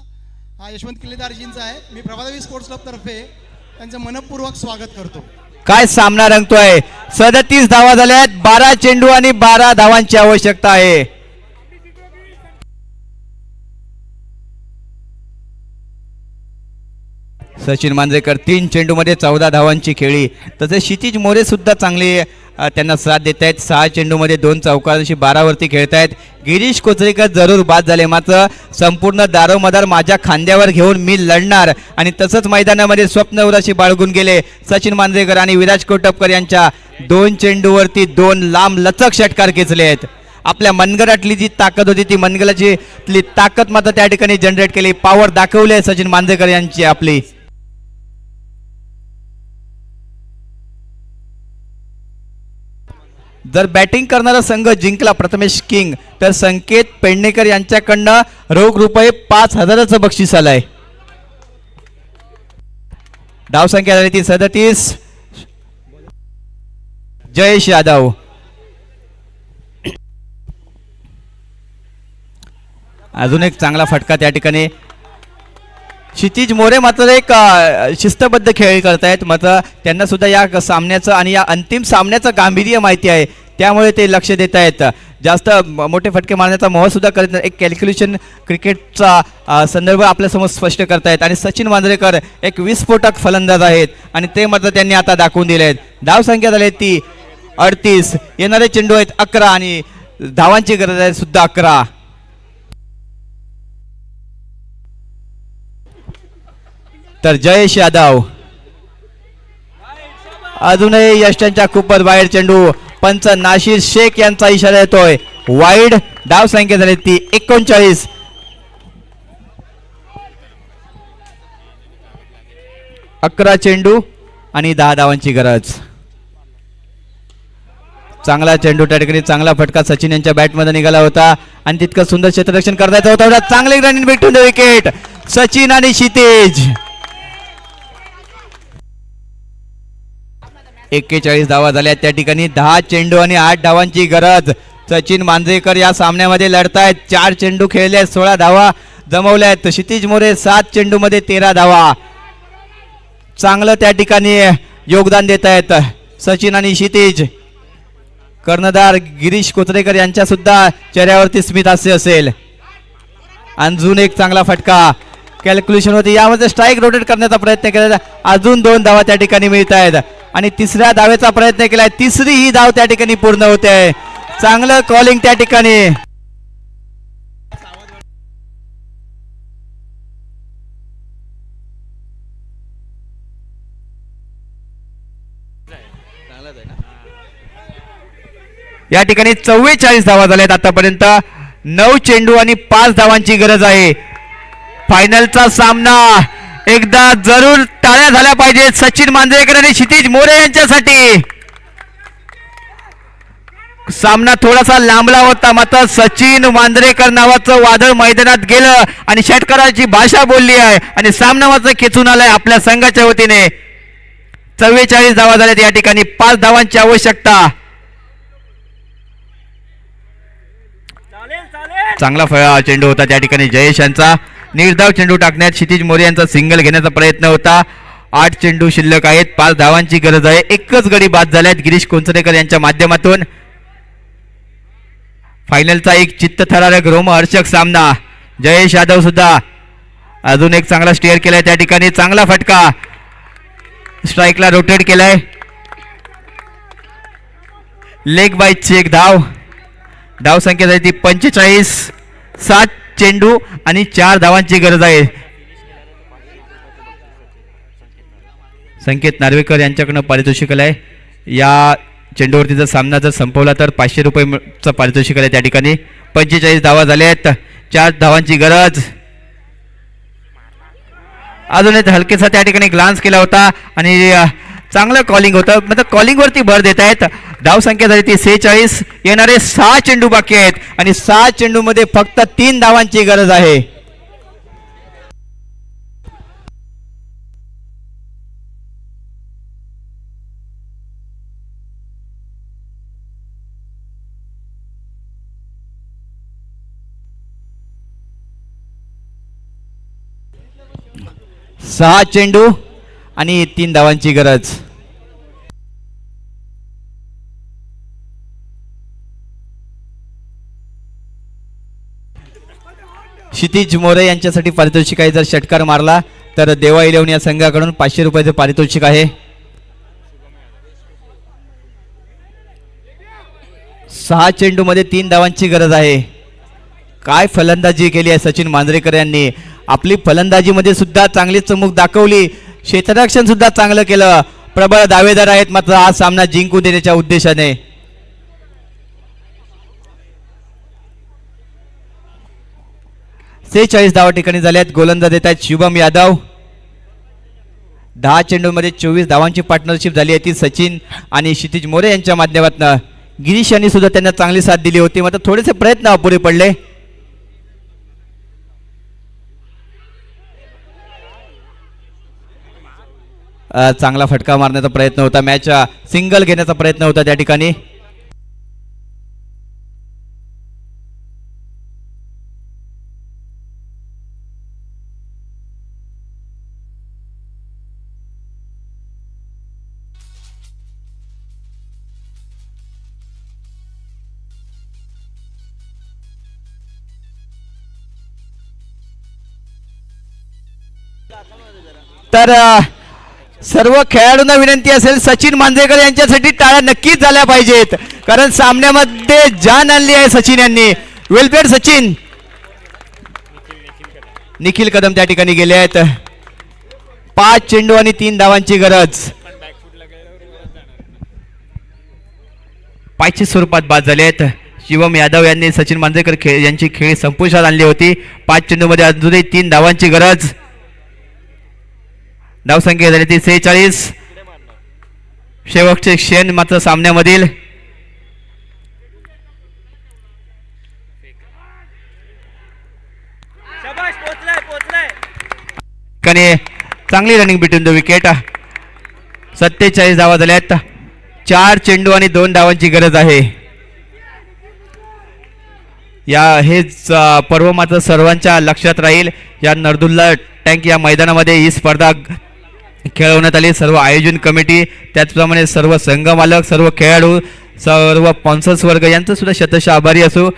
हा यशवंत किल्लेदारजींचा आहे. मी प्रभादेवी स्पोर्ट्स क्लब तर्फे त्यांचं मनपूर्वक स्वागत करतो. काय सामना रंगतोय. 37 धावा झाल्या आहेत. 12 चेंडू आणि 12 धावांची आवश्यकता आहे. सचिन मांजरेकर 3 चेंडूमध्ये 14 धावांची खेळी. तसे क्षितिज मोरे सुद्धा चांगले त्यांना साथ देत आहेत. 6 चेंडूमध्ये 2 चौकारांशी 12 वरती खेळत आहेत. गिरीश कोचरेकर जरूर बाद झाले, मात्र संपूर्ण दारोमदार माझ्या खांद्यावर घेऊन मी लढणार आणि तसंच मैदानामध्ये स्वप्नवराशी बाळगून गेले सचिन मांजरेकर आणि विराज कोटपकर यांच्या 2 चेंडूवरती 2 लांब लचक षटकार खेचले आहेत. आपल्या मनगटातली जी ताकद होती ती मनगटाची ताकद मात्र त्या ठिकाणी जनरेट केली. पॉवर दाखवली आहे सचिन मांजरेकर यांची आपली. जर बॅटिंग करणारा संघ जिंकला प्रथमेश किंग तर संकेत पेडणेकर यांच्याकडनं रोख रुपये 5000चं बक्षीस आलंय. धावसंख्या झाली ती 37. जयेश यादव अजून एक चांगला फटका त्या ठिकाणी. क्षितिज मोरे मात्र एक शिस्तबद्ध खेळ करतायत, मात्र त्यांना सुद्धा या सामन्याचं आणि या अंतिम सामन्याचं गांभीर्य माहिती आहे, त्यामुळे ते लक्ष देत आहेत. जास्त मोठे फटके मारण्याचा मोह सुद्धा करत नाही. एक कॅल्क्युलेशन क्रिकेटचा संदर्भ आपल्यासमोर स्पष्ट करतायत आणि सचिन मांजरेकर एक विस्फोटक फलंदाज आहेत आणि ते मात्र त्यांनी आता दाखवून दिले आहेत. धावसंख्या झाली ती 38. येणारे चेंडू आहेत 11 आणि धावांची गरज आहे सुद्धा 11. तर जयेश यादव अजूनही यष्टांच्या खूपच बाहेर चेंडू. पंच नाशिर शेख यांचा इशारा येतोय वाईड. धाव संख्या झाली ती 39. अकरा चेंडू आणि 10 धावांची गरज. चांगला चेंडू त्या ठिकाणी, चांगला फटका सचिन यांच्या बॅटमध्ये निघाला होता आणि तितकं सुंदर क्षेत्ररक्षण करता येत होतं. चांगले रनिंग भेटून विकेट सचिन आणि क्षितिज. 41 धावा झाल्या त्या ठिकाणी. 10 चेंडू आणि 8 धावांची गरज. सचिन मांजरेकर या सामन्यामध्ये लढतायत. 4 चेंडू खेळले, 16 धावा जमवल्या आहेत. क्षितिज मोरे 7 चेंडूमध्ये 13 धावा. चांगलं त्या ठिकाणी योगदान देत आहेत सचिन आणि क्षितिज. कर्णधार गिरीश कोचरेकर यांच्या सुद्धा चेहऱ्यावरती स्मित हास्य असेल. अजून एक चांगला फटका कॅल्क्युलेशन होती, यामध्ये स्ट्राईक रोटेट करण्याचा प्रयत्न केला, अजून 2 धावा त्या ठिकाणी मिळत आहेत आणि तिसऱ्या धावेचा प्रयत्न केलाय, तिसरी ही धाव त्या ठिकाणी पूर्ण होते आहे. चांगलं कॉलिंग त्या ठिकाणी. या ठिकाणी 44 धावा झाल्यात आतापर्यंत. 9 चेंडू आणि 5 धावांची गरज आहे. फायनलचा सामना एकदा जरूर टाळ्या झाल्या पाहिजेत सचिन मांजरेकर आणि क्षितिज मोरे यांच्यासाठी. सामना थोडासा लांबला होता, मात्र सचिन मांजरेकर नावाचं वादळ मैदानात गेलं आणि षटकाराची भाषा बोलली आहे आणि सामना मात्र खेचून आलाय आपल्या संघाच्या वतीने. 44 धावा झाल्यात या ठिकाणी, 5 धावांची आवश्यकता. चांगला चेंडू होता त्या ठिकाणी जयेश यांचा. निर्धाव चेंडू टाकण्यात क्षितिज मोरे यांचा सिंगल घेण्याचा प्रयत्न होता. 8 चेंडू शिल्लक आहेत, 5 धावांची गरज आहे. एकच गडी बाद झाल्यात गिरीश कोंचरेकर यांच्या माध्यमातून. फायनलचा एक चित्तथरारक रोमहर्षक सामना. जयेश यादव सुद्धा अजून एक चांगला स्टेअर केलाय त्या ठिकाणी. चांगला फटका, स्ट्राईकला रोटेट केलाय. लेग बाईटची एक धाव. धाव संख्या झाली ती 45. 7 चेंडू आणि 4 धावांची गरज आहे. संकेत नार्वेकर यांच्याकडनं पारितोषिक आहे. या चेंडूवरती जर सामना जर संपवला तर 500 रुपयाचं पारितोषिक आहे त्या ठिकाणी. 45 धावा झाल्या आहेत, 4 धावांची गरज. अजून एक हलकेसा त्या ठिकाणी ग्लान्स केला होता आणि चांगलं कॉलिंग होतं, मतलब कॉलिंगवरती भर देत आहेत. धाव संख्या झाली ती 46. येणारे 6 चेंडू बाकी आहेत आणि 6 चेंडू मध्ये फक्त 3 धावांची गरज आहे. सहा चेंडू आणि 3 धावांची गरज. क्षितिज मोरे यांच्यासाठी पारितोषिक आहे. जर षटकार मारला तर देवा इलेव्हन या संघाकडून 500 रुपयाचे पारितोषिक आहे. 6 चेंडू मध्ये 3 धावांची गरज आहे. काय फलंदाजी केली आहे सचिन मांजरेकर यांनी. आपली फलंदाजीमध्ये सुद्धा चांगली चमूक दाखवली, क्षेत्ररक्षण सुद्धा चांगलं केलं. प्रबळ दावेदार आहेत मात्र हा सामना जिंकू देण्याच्या उद्देशाने. से 40 धावा ठिकाणी झाल्यात. गोलंदाज देत आहेत शुभम यादव. 10 चेंडूमध्ये 24 धावांची पार्टनरशिप झाली आहे ती सचिन आणि क्षितिज मोरे यांच्या माध्यमातून. गिरीश यांनी सुद्धा त्यांना चांगली साथ दिली होती, मात्र थोडेसे प्रयत्न अपुरे पडले. चांगला फटका मारण्याचा प्रयत्न होता, मॅच सिंगल घेण्याचा प्रयत्न होता त्या ठिकाणी. तर सर्व खेळाडूंना विनंती असेल, सचिन मांजरेकर यांच्यासाठी टाळ्या नक्कीच झाल्या पाहिजेत, कारण सामन्यामध्ये जान आणली आहे सचिन यांनी. वेलपेड सचिन. निखिल कदम त्या ठिकाणी गेले आहेत. 5 चेंडू आणि 3 धावांची गरज. पायच्या स्वरूपात बाद झाले आहेत. शिवम यादव यांनी सचिन मांजरेकर यांची खेळी संपुष्टात आणली होती. 5 चेंडू मध्ये अजूनही 3 धावांची गरज. धावसंख्या झाली ती 46. शेवटचे क्षण मात्र सामन्यामधील. चांगली रनिंग बिटवीन द विकेट. 47 धावा झाल्यात. 4 चेंडू आणि 2 धावांची गरज आहे. हेच पर्व मात्र सर्वांच्या लक्षात राहील. या नरदुल्ला टँक या मैदानामध्ये ही स्पर्धा खेळवण्यात आली. सर्व आयोजन कमिटी, त्याचप्रमाणे सर्व संघ मालक, सर्व खेळाडू, सर्व स्पॉन्सर्स वर्ग यांचं सुद्धा शतशः आभारी असो.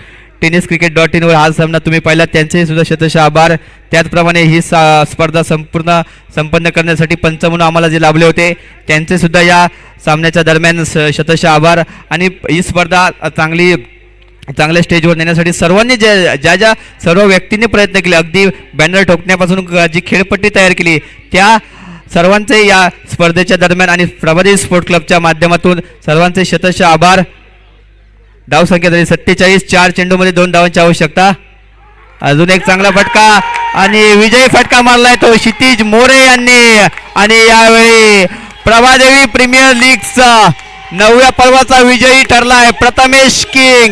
tenniscricket.in वर हा सामना तुम्ही पाहिला, त्यांचे सुद्धा शतशः आभार. त्याचप्रमाणे ही स्पर्धा संपूर्ण संपन्न करण्यासाठी पंच म्हणून आम्हाला जे लाभले होते त्यांचे सुद्धा या सामन्याच्या दरम्यान शतशः आभार. आणि ही स्पर्धा चांगल्या स्टेजवर नेण्यासाठी सर्वांनी ज्या सर्व व्यक्तींनी प्रयत्न केले, अगदी बॅनर ठोकण्यापासून जी खेळपट्टी तयार केली त्या सर्वांचे या स्पर्धेच्या दरम्यान आणि प्रभादेवी स्पोर्ट क्लबच्या माध्यमातून सर्वांचे शतशः आभार. धावसंख्या झाली 47, 4 चेंडूमध्ये 2 धावांची आवश्यकता. अजून एक चांगला फटका आणि विजयी फटका मारलाय तो क्षितिज मोरे यांनी. आणि यावेळी प्रभादेवी प्रीमियर लीगचा 9व्या पर्वाचा विजयी ठरलाय प्रथमेश किंग.